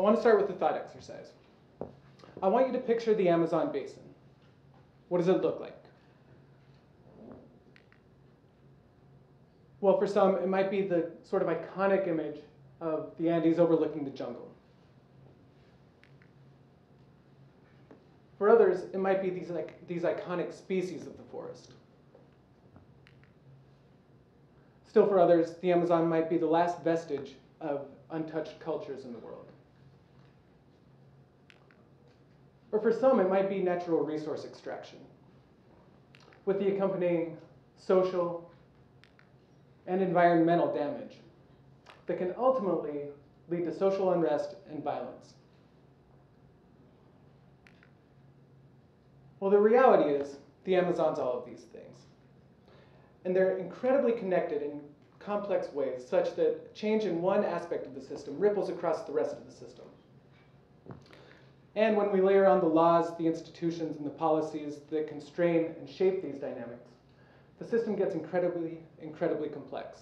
want to start with the thought exercise. I want you to picture the Amazon basin. What does it look like? Well, for some, it might be the sort of iconic image of the Andes overlooking the jungle. For others, it might be these iconic species of the forest. Still for others, the Amazon might be the last vestige of untouched cultures in the world. Or for some, it might be natural resource extraction, with the accompanying social and environmental damage that can ultimately lead to social unrest and violence. Well, the reality is the Amazon's all of these things. And they're incredibly connected in complex ways such that change in one aspect of the system ripples across the rest of the system. And when we layer on the laws, the institutions, and the policies that constrain and shape these dynamics, the system gets incredibly, incredibly complex.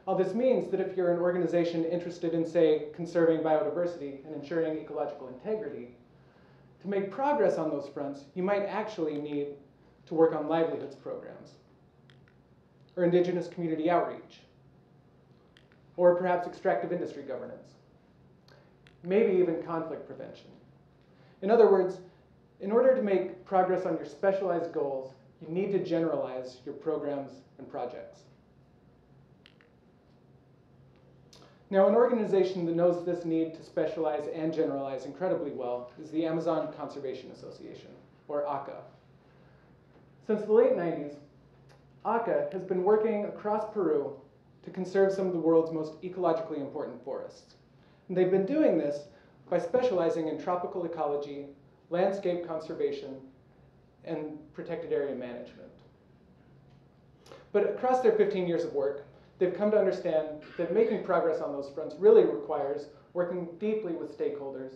All this means that if you're an organization interested in, say, conserving biodiversity and ensuring ecological integrity, to make progress on those fronts, you might actually need to work on livelihoods programs, or indigenous community outreach, or perhaps extractive industry governance, maybe even conflict prevention. In other words, in order to make progress on your specialized goals, you need to generalize your programs and projects. Now, an organization that knows this need to specialize and generalize incredibly well is the Amazon Conservation Association, or ACA. Since the late 90s, ACA has been working across Peru to conserve some of the world's most ecologically important forests. And they've been doing this by specializing in tropical ecology, landscape conservation, and protected area management. But across their 15 years of work, they've come to understand that making progress on those fronts really requires working deeply with stakeholders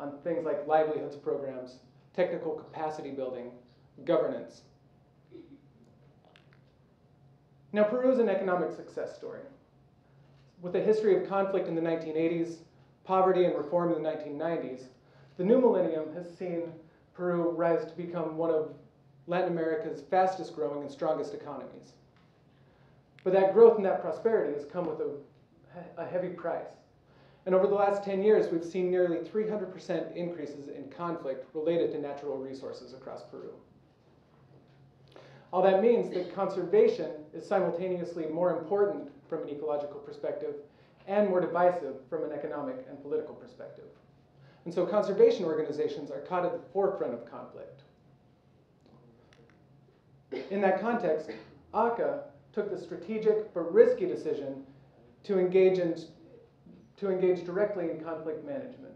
on things like livelihoods programs, technical capacity building, governance. Now, Peru is an economic success story. With a history of conflict in the 1980s, poverty and reform in the 1990s, the new millennium has seen Peru rise to become one of Latin America's fastest growing and strongest economies. But that growth and that prosperity has come with a heavy price. And over the last 10 years, we've seen nearly 300% increases in conflict related to natural resources across Peru. All that means that conservation is simultaneously more important from an ecological perspective and more divisive from an economic and political perspective. And so conservation organizations are caught at the forefront of conflict. In that context, ACA took the strategic but risky decision to engage directly in conflict management.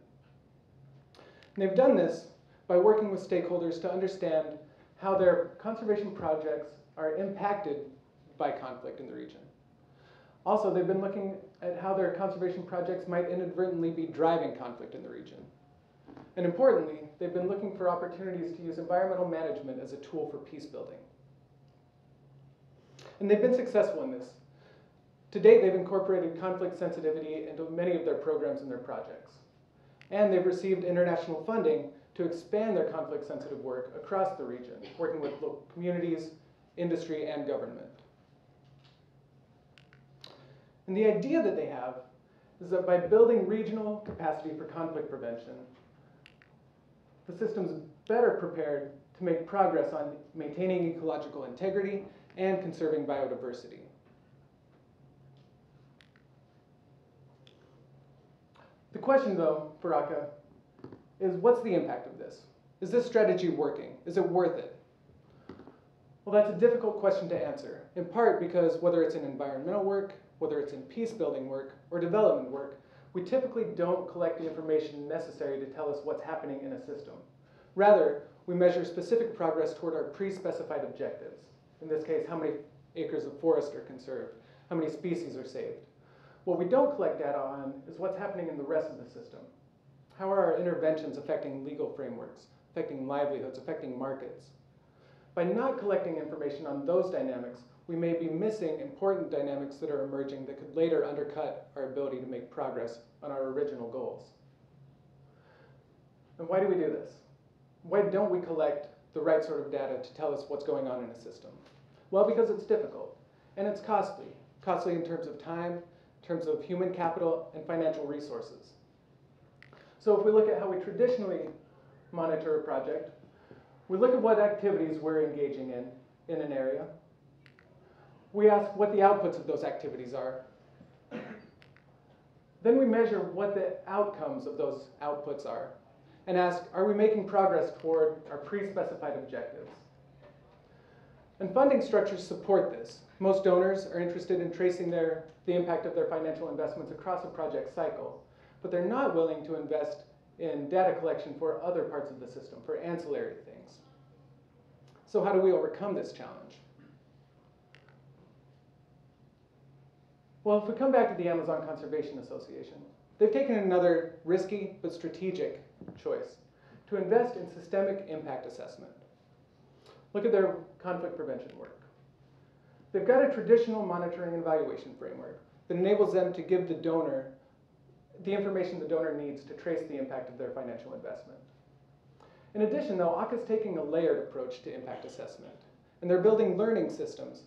And they've done this by working with stakeholders to understand how their conservation projects are impacted by conflict in the region. Also, they've been looking at how their conservation projects might inadvertently be driving conflict in the region. And importantly, they've been looking for opportunities to use environmental management as a tool for peace building. And they've been successful in this. To date, they've incorporated conflict sensitivity into many of their programs and their projects. And they've received international funding to expand their conflict-sensitive work across the region, working with local communities, industry, and government. And the idea that they have is that by building regional capacity for conflict prevention, the system's better prepared to make progress on maintaining ecological integrity and conserving biodiversity. The question, though, for ACA is, what's the impact of this? Is this strategy working? Is it worth it? Well, that's a difficult question to answer, in part because whether it's in environmental work, whether it's in peace-building work, or development work, we typically don't collect the information necessary to tell us what's happening in a system. Rather, we measure specific progress toward our pre-specified objectives. In this case, how many acres of forest are conserved, how many species are saved. What we don't collect data on is what's happening in the rest of the system. How are our interventions affecting legal frameworks, affecting livelihoods, affecting markets? By not collecting information on those dynamics, we may be missing important dynamics that are emerging that could later undercut our ability to make progress on our original goals. And why do we do this? Why don't we collect the right sort of data to tell us what's going on in a system? Well, because it's difficult, and it's costly. Costly in terms of time, in terms of human capital, and financial resources. So if we look at how we traditionally monitor a project, we look at what activities we're engaging in an area. We ask what the outputs of those activities are. Then we measure what the outcomes of those outputs are and ask, are we making progress toward our pre-specified objectives? And funding structures support this. Most donors are interested in tracing the impact of their financial investments across a project cycle, but they're not willing to invest in data collection for other parts of the system, for ancillary things. So how do we overcome this challenge? Well, if we come back to the Amazon Conservation Association, they've taken another risky but strategic choice to invest in systemic impact assessment. Look at their conflict prevention work. They've got a traditional monitoring and evaluation framework that enables them to give the donor the information the donor needs to trace the impact of their financial investment. In addition, though, ACA's taking a layered approach to impact assessment, and they're building learning systems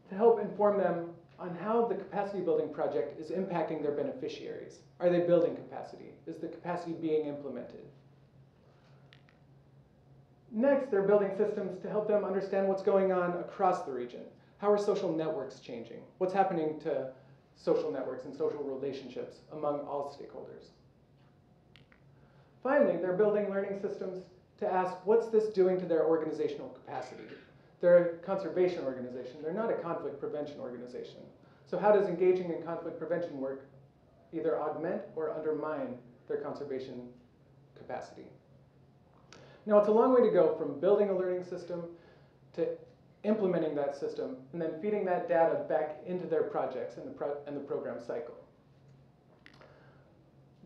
to help inform them on how the capacity building project is impacting their beneficiaries. Are they building capacity? Is the capacity being implemented? Next, they're building systems to help them understand what's going on across the region. How are social networks changing? What's happening to social networks and social relationships among all stakeholders? Finally, they're building learning systems to ask, what's this doing to their organizational capacity? They're a conservation organization. They're not a conflict prevention organization. So how does engaging in conflict prevention work either augment or undermine their conservation capacity? Now, it's a long way to go from building a learning system to implementing that system and then feeding that data back into their projects and the program cycle.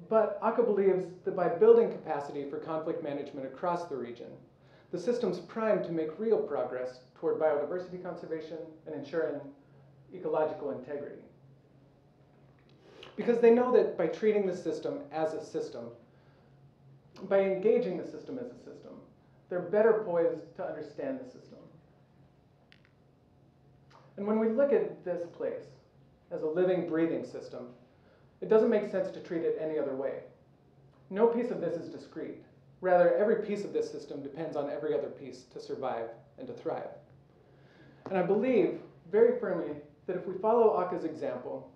But ACA believes that by building capacity for conflict management across the region, the system's primed to make real progress toward biodiversity conservation and ensuring ecological integrity. Because they know that by treating the system as a system, by engaging the system as a system, they're better poised to understand the system. And when we look at this place as a living, breathing system, it doesn't make sense to treat it any other way. No piece of this is discrete. Rather, every piece of this system depends on every other piece to survive and to thrive. And I believe very firmly that if we follow ACA's example,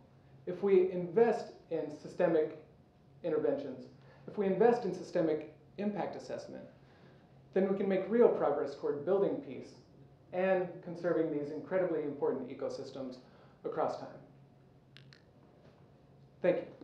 if we invest in systemic interventions, if we invest in systemic impact assessment, then we can make real progress toward building peace and conserving these incredibly important ecosystems across time. Thank you.